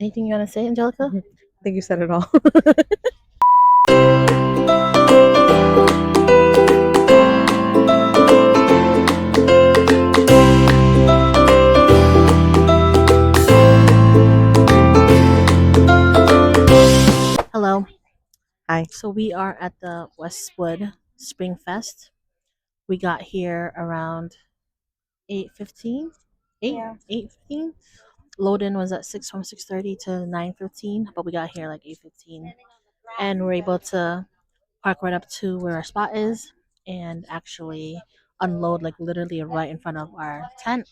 Anything you want to say, Angelica? I think you said it all. Hello. Hi. So we are at the Westwood Spring Fest. We got here around 8:15. 8 Yeah. 8:15. Load-in was at 6:30 to 9:15, but we got here like 8:15, and we're able to park right up to where our spot is and actually unload like literally right in front of our tent,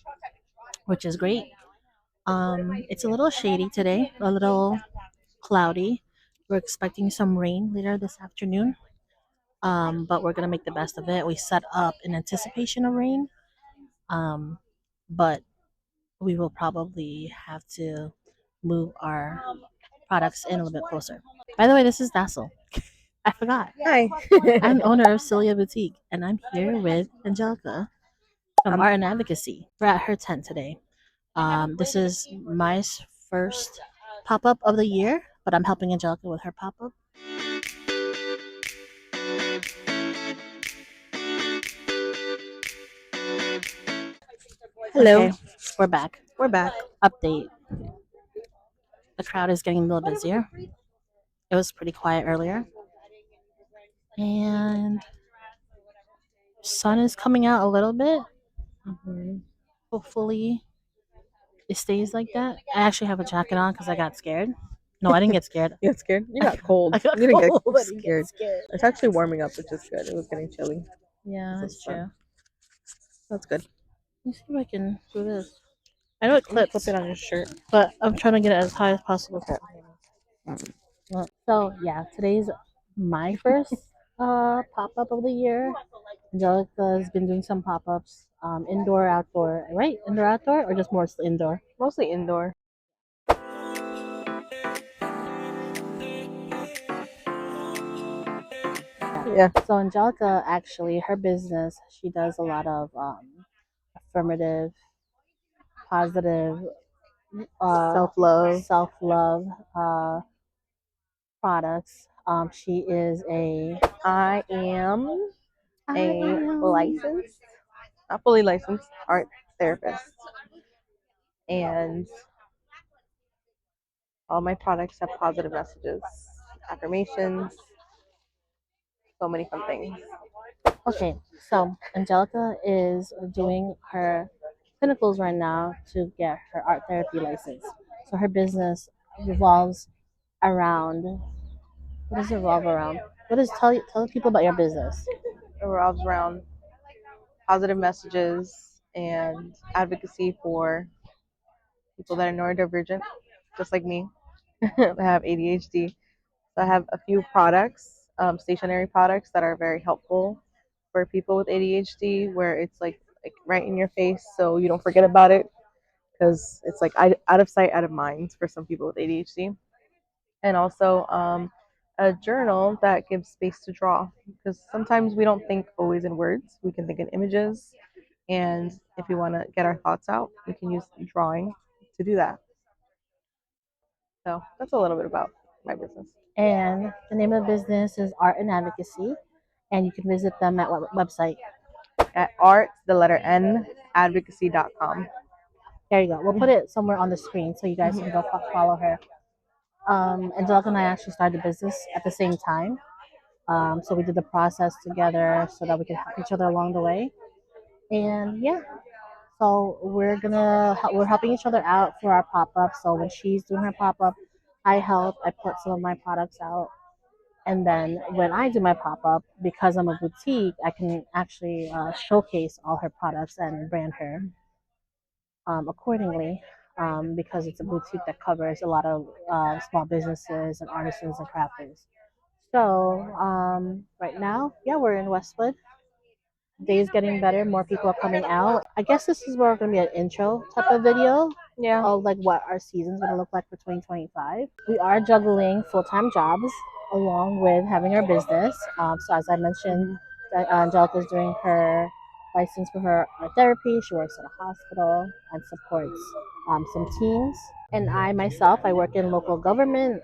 which is great. It's a little shady today, a little cloudy. We're expecting some rain later this afternoon, but we're gonna make the best of it. We set up in anticipation of rain, um, but we will probably have to move our products in a little bit closer. By the way, this is Dassel. I forgot. Hi. I'm the owner of Celia Boutique, and I'm here with Angelica from um, Art and Advocacy. We're at her tent today. This is my first pop up of the year, but I'm helping Angelica with her pop up. Hello. Okay, we're back. We're back. Update: the crowd is getting a little busier. It was pretty quiet earlier, and sun is coming out a little bit. Mhm. Hopefully, it stays like that. I actually have a jacket on because I got scared. No, I didn't get scared. You got scared? You I got cold. I got You didn't get cold. I didn't get scared. scared. It's actually warming up, which is good. It was getting chilly. Yeah, So that's it's fun. true. That's good. Let me see if I can do this. I know it You flip clips, it on your shirt. but I'm trying to get it as high as possible. So yeah, today's my first pop up of the year. Angelica's been doing some pop ups, indoor, outdoor, right? Indoor, outdoor, or just more indoor? Mostly indoor. Yeah. So Angelica actually, her business, she does a lot of affirmative, positive, Self love. self love products. She is a I am I a am licensed, not fully licensed art therapist. And all my products have positive messages, affirmations, so many fun things. okay. So Angelica is doing her clinicals right now to get her art therapy license. So her business revolves around, what does it revolve around? What is tell people about your business? It revolves around positive messages and advocacy for people that are neurodivergent, just like me. I have ADHD. So I have a few products, stationary products that are very helpful for people with ADHD, where it's like right in your face, so you don't forget about it, because it's like out of sight, out of mind for some people with ADHD. And also a journal that gives space to draw, because sometimes we don't think always in words, we can think in images. And if we want to get our thoughts out, we can use drawing to do that. So that's a little bit about my business. And the name of the business is Art and Advocacy, and you can visit them at what website? At art, the letter N, advocacy.com. There you go. We'll put it somewhere on the screen so you guys can go follow her. Angelica and I actually started the business at the same time. So we did the process together so that we could help each other along the way. And yeah, so we're helping each other out for our pop up. So when she's doing her pop up, I help. I put some of my products out, and then when I do my pop up, because I'm a boutique, I can actually showcase all her products and brand her accordingly. Because it's a boutique that covers a lot of small businesses and artisans and crafters. So right now, yeah, we're in Westwood. Day's getting better. More people are coming out. I guess this is more going to be an intro type of video Yeah. of like what our season's going to look like for 2025. We are juggling full-time jobs along with having our business. So as I mentioned, Mm-hmm. Angelica's doing her license for her art therapy. She works at a hospital and supports some teams. And I myself, I work in local government,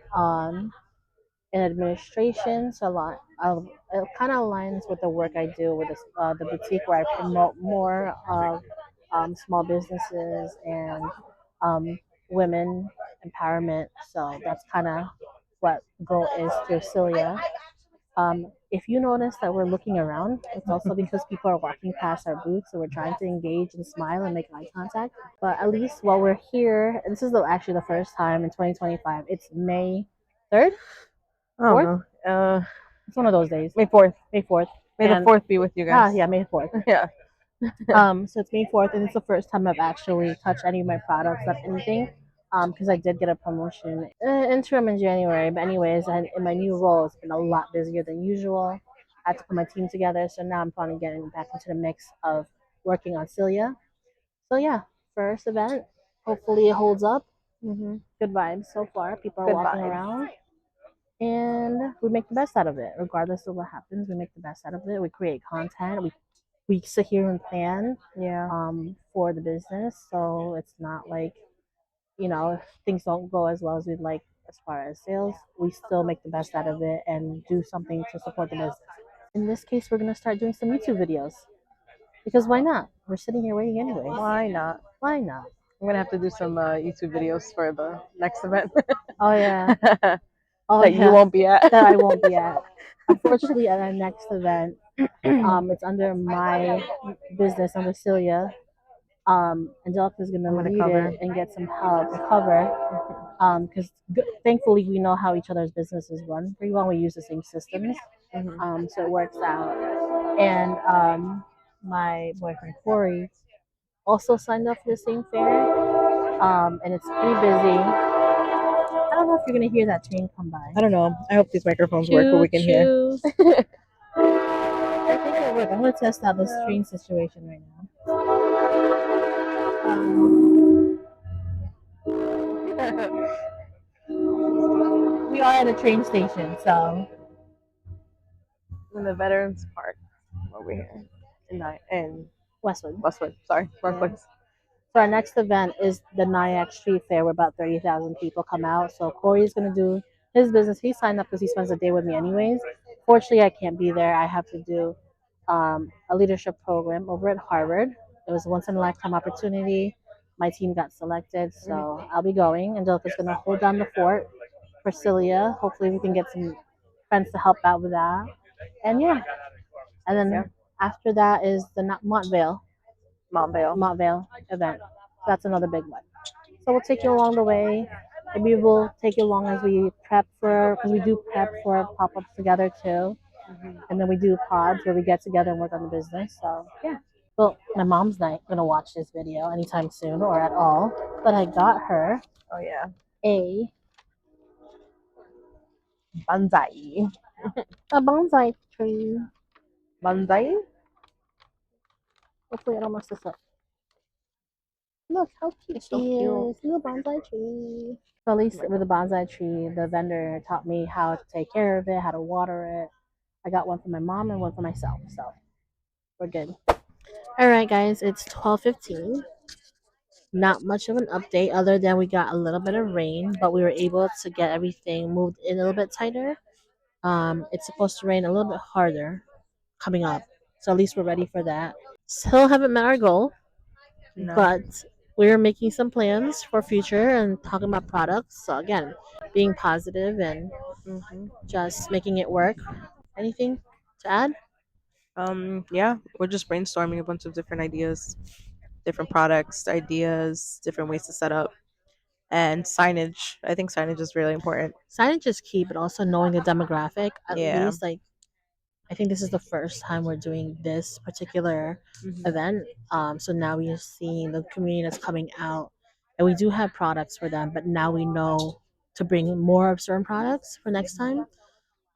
in administration. So a lot, it kind of aligns with the work I do with the boutique where I promote more of small businesses and um, women empowerment. So that's kind of what Go is through Celia. If you notice that we're looking around, it's also because people are walking past our booth, so we're trying to engage and smile and make eye contact. But at least while we're here, and this is actually the first time in 2025, it's May 3rd, I don't 4th? know. It's one of those days. May 4th. May 4th. May the And 4th be with you guys. yeah, May 4th. Yeah. So it's May 4th, and it's the first time I've actually touched any of my products, not anything. Because I did get a promotion interim in January. But anyways, and in my new role, it's been a lot busier than usual. I had to put my team together, so now I'm finally getting back into the mix of working on Celia. So yeah, first event. Hopefully it holds up. Mm-hmm. Good vibes so far. People are Good walking vibes. around, and we make the best out of it. Regardless of what happens, we make the best out of it. We create content. We sit here and plan Yeah. for the business, so it's not like if things don't go as well as we'd like as far as sales, we still make the best out of it and do something to support the business. In this case, we're gonna start doing some YouTube videos because why not? We're sitting here waiting anyways. Why not? Why not? I'm gonna have to do some YouTube videos for the next event. Oh yeah. Oh That you yeah. won't be at. That I won't be at. Unfortunately, at our next event, it's under my business under Celia. Angelica's gonna I'm gonna lead cover. it and get some help to cover. Because thankfully we know how each other's businesses run pretty well. We use the same systems, Mm-hmm. so it works out. And my boyfriend Corey also signed up for the same fair, and it's pretty busy. I don't know if you're gonna hear that train come by. I don't know. I hope these microphones work, but Choo we can hear. choo. I think it works. I'm gonna test out this train situation right now. We are at a train station, so In the Veterans Park over here in Westwood. Westwood. Sorry, wrong Yeah. place. So our next event is the Nyack Street Fair, where about 30,000 people come out. So Corey's gonna do his business. He signed up because he spends the day with me anyways. Fortunately, I can't be there. I have to do a leadership program over at Harvard. It was a once in a lifetime opportunity. My team got selected, so I'll be going. Angelica's gonna hold down the fort for Celia. Hopefully, we can get some friends to help out with that. And yeah, and then after that is the Montvale. Montvale event. That's another big one. So we'll take you along the way. Maybe we'll take you along as we prep for, because we do prep for pop ups together too. And then we do pods where we get together and work on the business. So yeah. Well, my mom's not gonna watch this video anytime soon or at all. But I got her Oh yeah. a Banzai. bonsai tree. Banzai? Hopefully I don't mess this up. Look how cute It's she so cute. is. Little bonsai tree. So at least with the bonsai tree, the vendor taught me how to take care of it, how to water it. I got one for my mom and one for myself, so we're good. All right, guys, it's 12:15. Not much of an update other than we got a little bit of rain, but we were able to get everything moved in a little bit tighter. It's supposed to rain a little bit harder coming up, so at least we're ready for that. Still haven't met our goal, No. but we're making some plans for future and talking about products. So again, being positive and just making it work. Anything to add? Yeah, we're just brainstorming a bunch of different ideas, different products, ideas, different ways to set up, and signage. I think signage is really important. Signage is key, but also knowing the demographic. At Yeah. least, like I think this is the first time we're doing this particular Mhm. event. So now we're seeing the community that's coming out, and we do have products for them. But now we know to bring more of certain products for next time,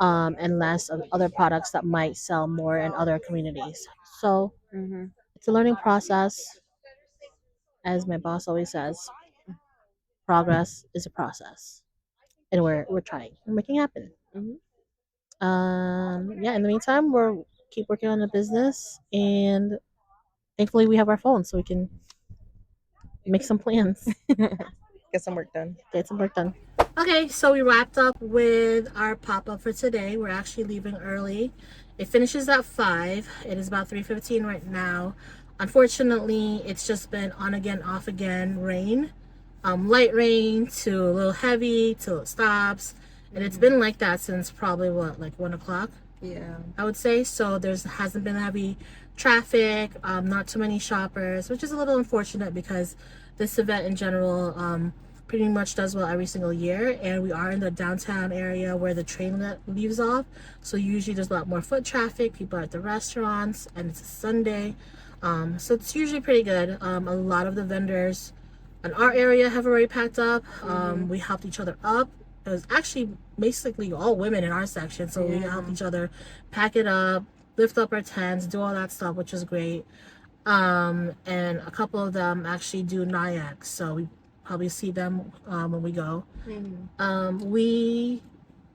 and less of other products that might sell more in other communities. So Mhm. it's a learning process, as my boss always says. Progress is a process, and we're trying. We're making it happen. Mhm. Yeah. In the meantime, we're keep working on the business, and thankfully we have our phones, so we can make some plans. get some work done. Get some work done. Okay, so we wrapped up with our pop-up for today. We're actually leaving early. It finishes at 5. It is about 3:15 right now. Unfortunately, it's just been on again, off again rain. Light rain to a little heavy till it stops. And it's been like that since probably what, like 1 o'clock? Yeah. I would say. So hasn't been heavy traffic, not too many shoppers, which is a little unfortunate because this event in general pretty much does well every single year, and we are in the downtown area where the train leaves off, so usually there's a lot more foot traffic, people are at the restaurants, and it's a Sunday, so it's usually pretty good. A lot of the vendors in our area have already packed up. We helped each other up. It was actually basically all women in our section, so we helped each other pack it up, lift up our tents, do all that stuff, which was great. And a couple of them actually do NIAC, so we probably see them when we go. We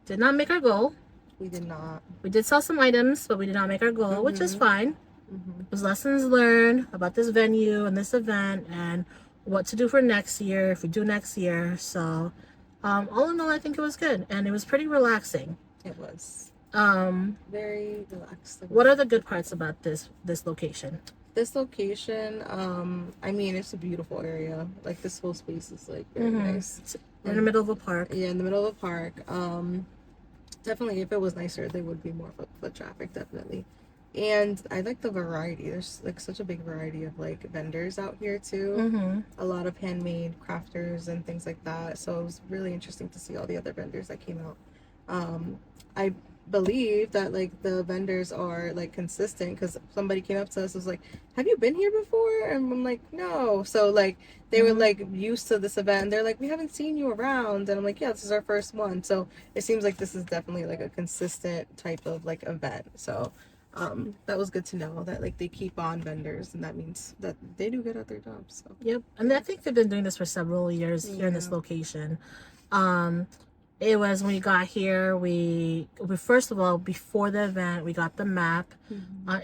did not make our goal. We did not. We did sell some items, but we did not make our goal, which is fine. It was lessons learned about this venue and this event and what to do for next year, if we do next year. So all in all, I think it was good, and it was pretty relaxing. It was very relaxed. What are the good parts about this location? This location, I mean, it's a beautiful area. Like, this whole space is like very nice. We're in the middle of a park. Yeah, in the middle of a park. Definitely, if it was nicer, there would be more foot traffic, definitely. And I like the variety. There's like such a big variety of like vendors out here too. A lot of handmade crafters and things like that. So it was really interesting to see all the other vendors that came out. I believe that like the vendors are like consistent, because somebody came up to us and was like, have you been here before? And I'm like, no. So like they were like used to this event, and they're like, we haven't seen you around, and I'm like, yeah, this is our first one. So it seems like this is definitely like a consistent type of like event. So that was good to know that like they keep on vendors, and that means that they do good at their jobs. So yep. And I think they've been doing this for several years here in this location. It was when we got here, we first of all, before the event, we got the map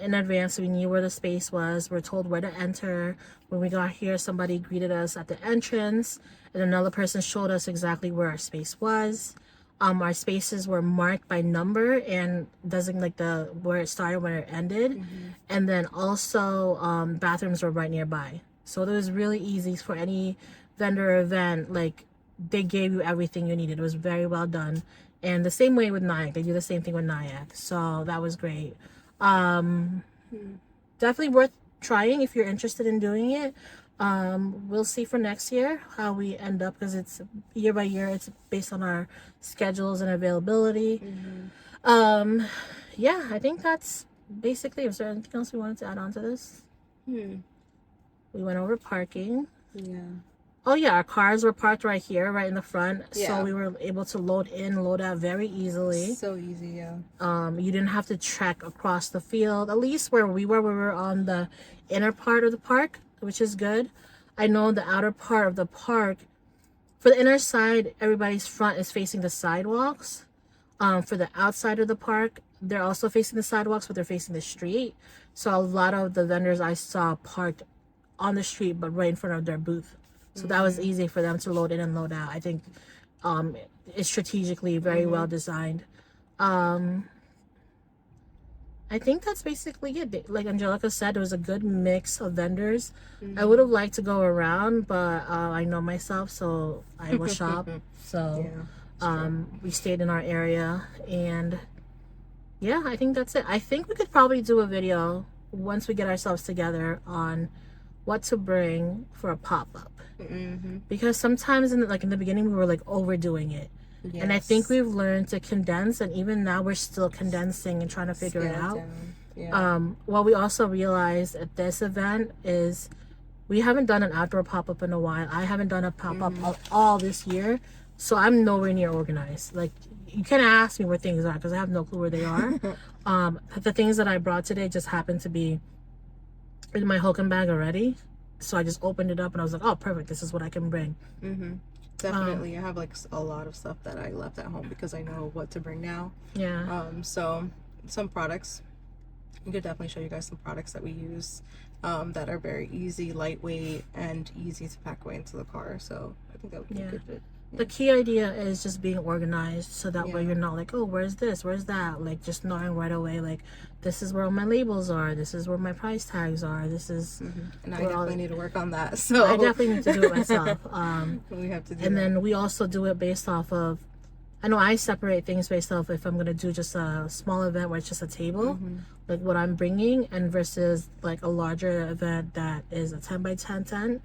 in advance, so we knew where the space was. We're told where to enter. When we got here, somebody greeted us at the entrance, and another person showed us exactly where our space was. Our spaces were marked by number and doesn't like the where it started, where it ended, and then also bathrooms were right nearby. So it was really easy for any vendor event. Like, they gave you everything you needed. It was very well done. And the same way with NIAC. They do the same thing with NIAC. So that was great. Definitely worth trying if you're interested in doing it. We'll see for next year how we end up, because it's year by year. It's based on our schedules and availability. Yeah, I think that's basically it. Was there anything else we wanted to add on to this? We went over parking. yeah. Oh yeah, our cars were parked right here, right in the front. Yeah. So we were able to load in, load out very easily. So easy, yeah. You didn't have to trek across the field. At least where we were on the inner part of the park, which is good. I know the outer part of the park, for the inner side, everybody's front is facing the sidewalks. For the outside of the park, they're also facing the sidewalks, but they're facing the street. So a lot of the vendors I saw parked on the street, but right in front of their booth. So that was easy for them to load in and load out. I think it's strategically very well designed. I think that's basically it. Like Angelica said, it was a good mix of vendors. I would have liked to go around, but I know myself, so I was shop. So we stayed in our area, and yeah, I think that's it. I think we could probably do a video once we get ourselves together on what to bring for a pop-up. Because sometimes in the beginning we were like overdoing it. Yes. And I think we've learned to condense, and even now we're still condensing and trying to figure it out. Yeah. What we also realized at this event is we haven't done an outdoor pop-up in a while. I haven't done a pop-up all this year, so I'm nowhere near organized. Like, you can ask me where things are because I have no clue where they are. The things that I brought today just happened to be in my Hulken bag already. So I just opened it up and I was like, oh, perfect. This is what I can bring. Definitely. I have like a lot of stuff that I left at home because I know what to bring now. Yeah. So some products. We could definitely show you guys some products that we use. that are very easy, lightweight, and easy to pack away into the car. So I think that would be a good fit. Yeah. The key idea is just being organized, so that way Yeah. you're not like, oh, where's this, where's that, like just knowing right away, like this is where all my labels are, this is where my price tags are, this is And I where definitely need to work on that. So I definitely need to do it myself. we have to do And that. then we also do it based off of, I know I separate things based off if I'm gonna do just a small event where it's just a table, like what I'm bringing, and versus like a larger event that is a 10 by 10 tent,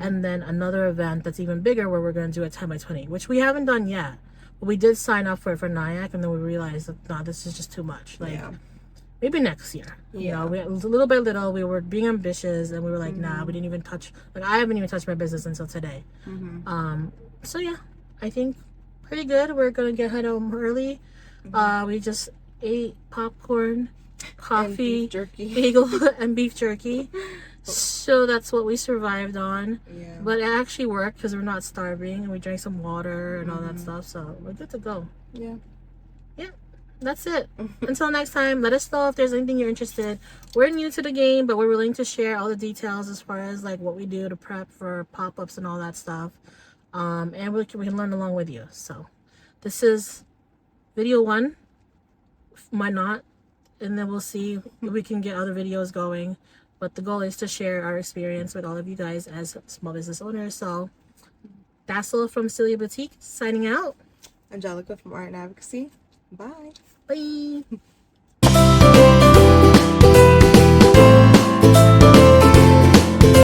and then another event that's even bigger where we're gonna do a 10 by 20, which we haven't done yet. But we did sign up for it for Nyack, and then we realized that nah, this is just too much. Like maybe next year. You know, we little by little we were being ambitious, and we were like, nah, we didn't even touch. Like I haven't even touched my business until today. So yeah, I think pretty good. We're gonna get head home early. We just ate popcorn, coffee, and beef jerky. bagel, and beef jerky. So that's what we survived on. Yeah. But it actually worked because we're not starving, and we drank some water and all that stuff. So we're good to go. Yeah. Yeah, that's it. Until next time, let us know if there's anything you're interested. We're new to the game, but we're willing to share all the details as far as like what we do to prep for pop-ups and all that stuff. And we can learn along with you. So this is video 1. Why not? And then we'll see if we can get other videos going. But the goal is to share our experience with all of you guys as small business owners. So Dassel from Celia Boutique signing out. Angelica from Art and Advocacy. Bye. Bye.